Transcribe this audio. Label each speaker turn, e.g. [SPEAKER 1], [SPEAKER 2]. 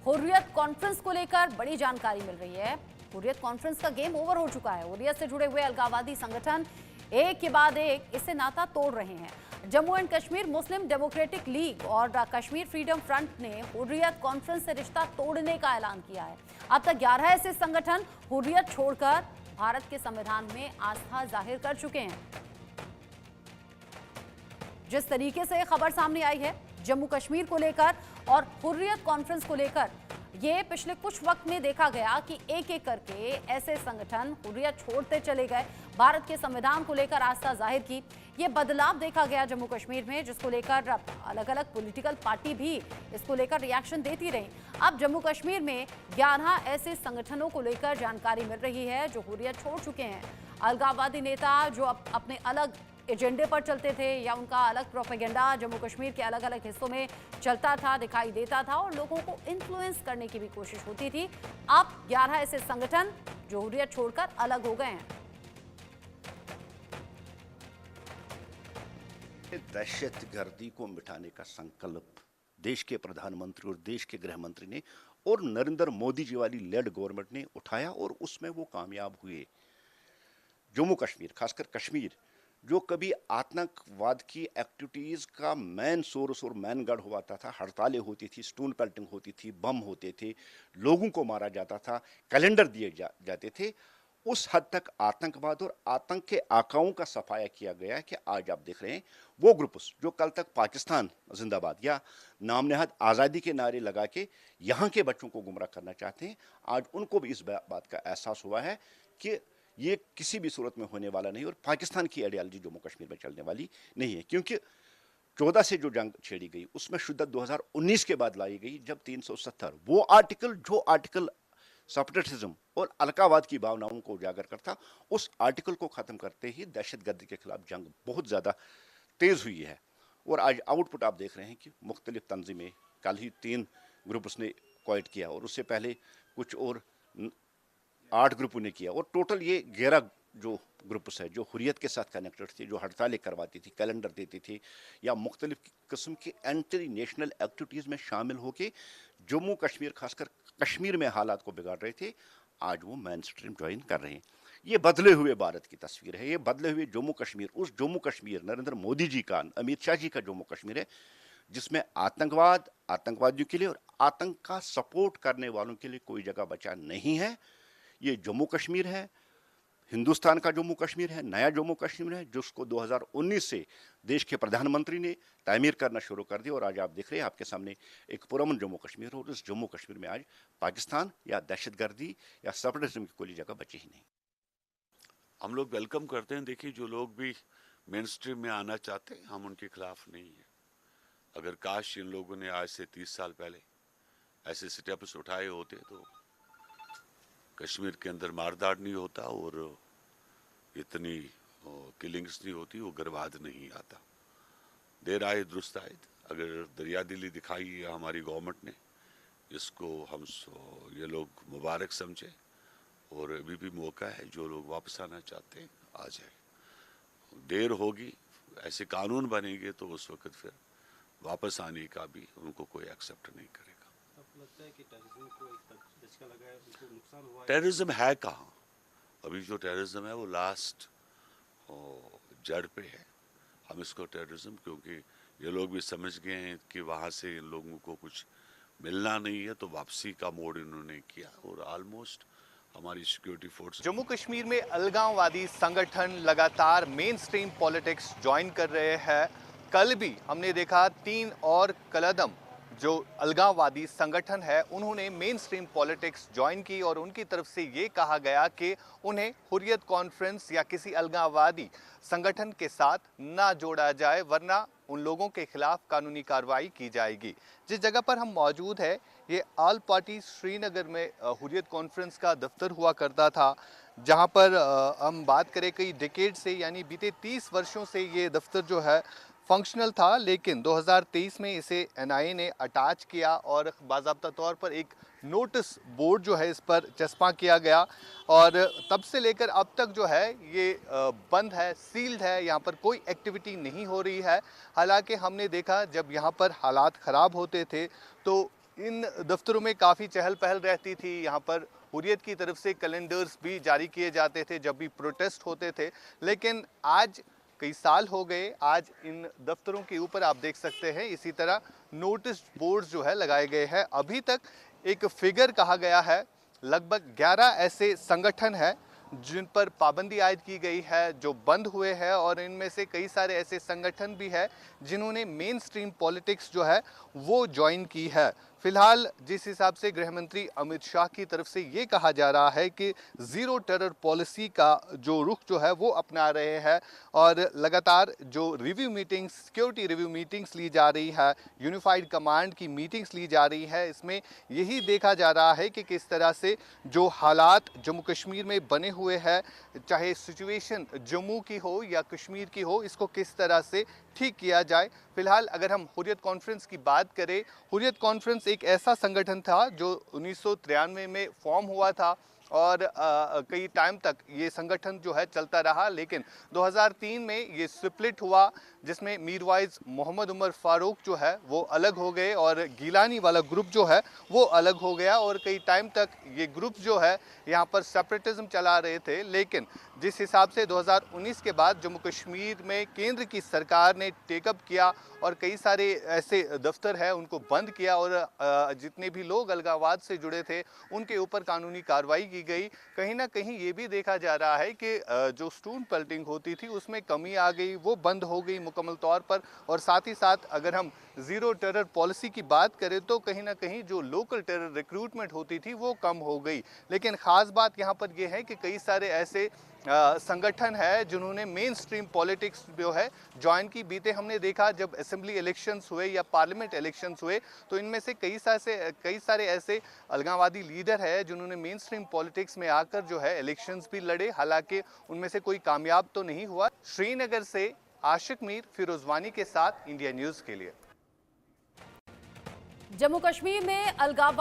[SPEAKER 1] Hurriyat conference को लेकर बड़ी जानकारी मिल रही है। हुर्रियत कॉन्फ्रेंस का गेम ओवर हो चुका है। हुर्रियत से जुड़े हुए अलगाववादी संगठन एक के बाद एक इससे नाता तोड़ रहे हैं। Jammu and Kashmir Muslim democratic league और कश्मीर फ्रीडम फ्रंट ने हुर्रियत कॉन्फ्रेंस से रिश्ता तोड़ने का ऐलान किया है। अब तक 11 ऐसे संगठन हुर्रियत छोड़कर भारत के संविधान में आस्था जाहिर कर चुके हैं। जिस तरीके से खबर सामने आई है जम्मू कश्मीर को लेकर और हुर्रियत कॉन्फ्रेंस को लेकर, ये पिछले कुछ वक्त में देखा गया कि एक एक करके ऐसे संगठन हुर्रियत छोड़ते चले गए, भारत के संविधान को लेकर आस्था जाहिर की। ये बदलाव देखा गया जम्मू कश्मीर में, जिसको लेकर अलग अलग पॉलिटिकल पार्टी भी इसको लेकर रिएक्शन देती रही। अब जम्मू कश्मीर में 11 ऐसे संगठनों को लेकर जानकारी मिल रही है जो हुर्रियत छोड़ चुके हैं। अलगाववादी नेता जो अपने अलग एजेंडे पर चलते थे या उनका अलग प्रोपेगेंडा जम्मू कश्मीर के अलग अलग हिस्सों में चलता था, दिखाई देता था और लोगों को इन्फ्लुएंस करने की भी कोशिश होती थी। अब 11 ऐसे संगठन जो हुर्रियत छोड़कर अलग हो गए हैं।
[SPEAKER 2] दहशतगर्दी को मिटाने का संकल्प देश के प्रधानमंत्री और देश के गृह मंत्री ने और नरेंद्र मोदी जी वाली लेड गवर्नमेंट ने उठाया और उसमें वो कामयाब हुए। जम्मू कश्मीर, खासकर कश्मीर, जो कभी आतंकवाद की एक्टिविटीज का मैन सोर्स और मैन गढ़ हुआ था, हड़तालें होती थी, स्टोन पेल्टिंग होती थी, बम होते थे, लोगों को मारा जाता था, कैलेंडर दिए जाते थे, उस हद तक आतंकवाद और आतंक के आकाओं का सफाया किया गया है कि आज आप देख रहे हैं वो ग्रुप्स जो कल तक पाकिस्तान जिंदाबाद या नाम नेहाद आज़ादी के नारे लगा के यहाँ के बच्चों को गुमराह करना चाहते हैं, आज उनको भी इस बात का एहसास हुआ है कि ये किसी भी सूरत में होने वाला नहीं और पाकिस्तान की आइडियोलॉजी जम्मू कश्मीर में चलने वाली नहीं है। क्योंकि 14 से जो जंग छेड़ी गई उसमें शिद्दत 2019 के बाद लाई गई, जब 370 वो आर्टिकल सेपरेटिज्म और अलगाववाद की भावनाओं को उजागर करता, उस आर्टिकल को खत्म करते ही दहशतगर्दी के खिलाफ जंग बहुत ज्यादा तेज हुई है। और आज आउटपुट आप देख रहे हैं कि मुख्तलिफ तंजीमें, कल ही 3 ग्रुप उसने क्वाइट किया और उससे पहले कुछ और 8 ग्रुपों ने किया और टोटल ये 11 जो ग्रुप्स है जो हुर्रियत के साथ कनेक्टेड थे, जो हड़तालें करवाती थी, कैलेंडर देती थी या मुख्तलिफ किस्म की एंटी नेशनल एक्टिविटीज़ में शामिल होकर जम्मू कश्मीर, खासकर कश्मीर में हालात को बिगाड़ रहे थे, आज वो मेन स्ट्रीम ज्वाइन कर रहे हैं। ये बदले हुए भारत की तस्वीर है, ये बदले हुए जम्मू कश्मीर, उस जम्मू कश्मीर नरेंद्र मोदी जी का, अमित शाह जी का जम्मू कश्मीर है जिसमें आतंकवाद, आतंकवादियों के लिए और आतंक का सपोर्ट करने वालों के लिए कोई जगह बचा नहीं है। ये जम्मू कश्मीर है, हिंदुस्तान का जम्मू कश्मीर है, नया जम्मू कश्मीर है, जिसको 2019 से देश के प्रधानमंत्री ने तामीर करना शुरू कर दिया और आज आप देख रहे हैं आपके सामने एक पुरअमन जम्मू कश्मीर और उस जम्मू कश्मीर में आज पाकिस्तान या दहशतगर्दी या सेपरेटिज्म की कोई जगह बची ही नहीं।
[SPEAKER 3] हम लोग वेलकम करते हैं। देखिए, जो लोग भी मेन स्ट्रीम में आना चाहते हैं, हम उनके खिलाफ नहीं है। अगर काश इन लोगों ने आज से 30 साल पहले ऐसे स्टेप्स उठाए होते तो कश्मीर के अंदर मारदाड़ नहीं होता और इतनी किलिंग्स नहीं होती, उग्रवाद नहीं आता। देर आए दुरुस्त आए। अगर दरिया दिली दिखाई है हमारी गवर्नमेंट ने, इसको हम ये लोग मुबारक समझे और अभी भी मौका है, जो लोग वापस आना चाहते हैं आ जाए। देर होगी, ऐसे कानून बनेंगे तो उस वक्त फिर वापस आने का भी उनको कोई एक्सेप्ट नहीं करेगा।
[SPEAKER 4] लगता है कि टेररिज्म को एक झटका लगा है, उनको नुकसान हुआ है।
[SPEAKER 3] टेररिज्म है कहाँ? अभी जो टेररिज्म है वो लास्ट जड़ पे है। हम इसको टेररिज्म, क्योंकि ये लोग भी समझ गए हैं कि वहाँ से इन लोगों को कुछ मिलना नहीं है, तो वापसी का मोड इन्होंने किया और ऑलमोस्ट हमारी सिक्योरिटी फोर्स।
[SPEAKER 5] जम्मू कश्मीर में अलगाववादी संगठन लगातार मेन स्ट्रीम पॉलिटिक्स ज्वाइन कर रहे हैं। कल भी हमने देखा 3 और कलदम जो अलगाववादी संगठन है उन्होंने मेन स्ट्रीम पॉलिटिक्स ज्वाइन की और उनकी तरफ से ये कहा गया कि उन्हें हुर्रियत कॉन्फ्रेंस या किसी अलगाववादी संगठन के साथ ना जोड़ा जाए, वरना उन लोगों के खिलाफ कानूनी कार्रवाई की जाएगी। जिस जगह पर हम मौजूद है ये ऑल पार्टी श्रीनगर में हुर्रियत कॉन्फ्रेंस का दफ्तर हुआ करता था, जहां पर हम बात करें कई डिकेड से यानी बीते 30 वर्षों से ये दफ्तर जो है फंक्शनल था, लेकिन 2023 में इसे एनआईए ने अटैच किया और बाज़ाब्ता तौर पर एक नोटिस बोर्ड जो है इस पर चस्पा किया गया और तब से लेकर अब तक जो है ये बंद है, सील्ड है, यहाँ पर कोई एक्टिविटी नहीं हो रही है। हालांकि हमने देखा जब यहाँ पर हालात ख़राब होते थे तो इन दफ्तरों में काफ़ी चहल पहल रहती थी। यहाँ पर हुर्रियत की तरफ से कैलेंडर्स भी जारी किए जाते थे जब भी प्रोटेस्ट होते थे। लेकिन आज कई साल हो गए, आज इन दफ्तरों के ऊपर आप देख सकते हैं इसी तरह नोटिस बोर्ड्स जो है लगाए गए हैं। अभी तक एक फिगर कहा गया है, लगभग 11 ऐसे संगठन हैं जिन पर पाबंदी आयद की गई है, जो बंद हुए हैं, और इनमें से कई सारे ऐसे संगठन भी हैं जिन्होंने मेन स्ट्रीम पॉलिटिक्स जो है वो ज्वाइन की है। फिलहाल जिस हिसाब से गृह मंत्री अमित शाह की तरफ से ये कहा जा रहा है कि ज़ीरो टेरर पॉलिसी का जो रुख जो है वो अपना रहे हैं, और लगातार जो review meetings, security review meetings ली जा रही है, यूनिफाइड कमांड की मीटिंग्स ली जा रही है, इसमें यही देखा जा रहा है कि किस तरह से जो हालात जम्मू कश्मीर में बने हुए हैं, चाहे सिचुएशन जम्मू की हो या कश्मीर की हो, इसको किस तरह से ठीक किया जाए। फिलहाल अगर हम हुर्रियत कॉन्फ्रेंस की बात करें, हुर्रियत कॉन्फ्रेंस एक ऐसा संगठन था जो 1993 में फॉर्म हुआ था और कई टाइम तक ये संगठन जो है चलता रहा। लेकिन 2003 में ये स्प्लिट हुआ, जिसमें मीरवाइज मोहम्मद उमर फारूक जो है वो अलग हो गए और गिलानी वाला ग्रुप जो है वो अलग हो गया, और कई टाइम तक ये ग्रुप जो है यहाँ पर सेपरेटिज्म चला रहे थे। लेकिन जिस हिसाब से 2019 के बाद जम्मू कश्मीर में केंद्र की सरकार ने टेकअप किया और कई सारे ऐसे दफ्तर हैं उनको बंद किया, और जितने भी लोग अलगाववाद से जुड़े थे उनके ऊपर कानूनी कार्रवाई की गई। कहीं ना कहीं ये भी देखा जा रहा है कि जो स्टोन पेल्टिंग होती थी उसमें कमी आ गई, वो बंद हो गई मुकम्मल तौर पर। और साथ ही साथ अगर हम ज़ीरो टेरर पॉलिसी की बात करें तो कहीं ना कहीं जो लोकल टेरर रिक्रूटमेंट होती थी वो कम हो गई। लेकिन ख़ास बात यहाँ पर यह है कि कई सारे ऐसे संगठन है जिन्होंने मेन स्ट्रीम पॉलिटिक्स जो है ज्वाइन की। बीते हमने देखा जब असेंबली इलेक्शंस हुए या पार्लियामेंट इलेक्शंस हुए तो इनमें से कई सारे ऐसे अलगाववादी लीडर है जिन्होंने मेन स्ट्रीम पॉलिटिक्स में आकर जो है इलेक्शंस भी लड़े, हालांकि उनमें से कोई कामयाब तो नहीं हुआ। श्रीनगर से आशिक मीर, फिरोज वानी के साथ इंडिया न्यूज़ के लिए।
[SPEAKER 1] जम्मू कश्मीर में अलगाव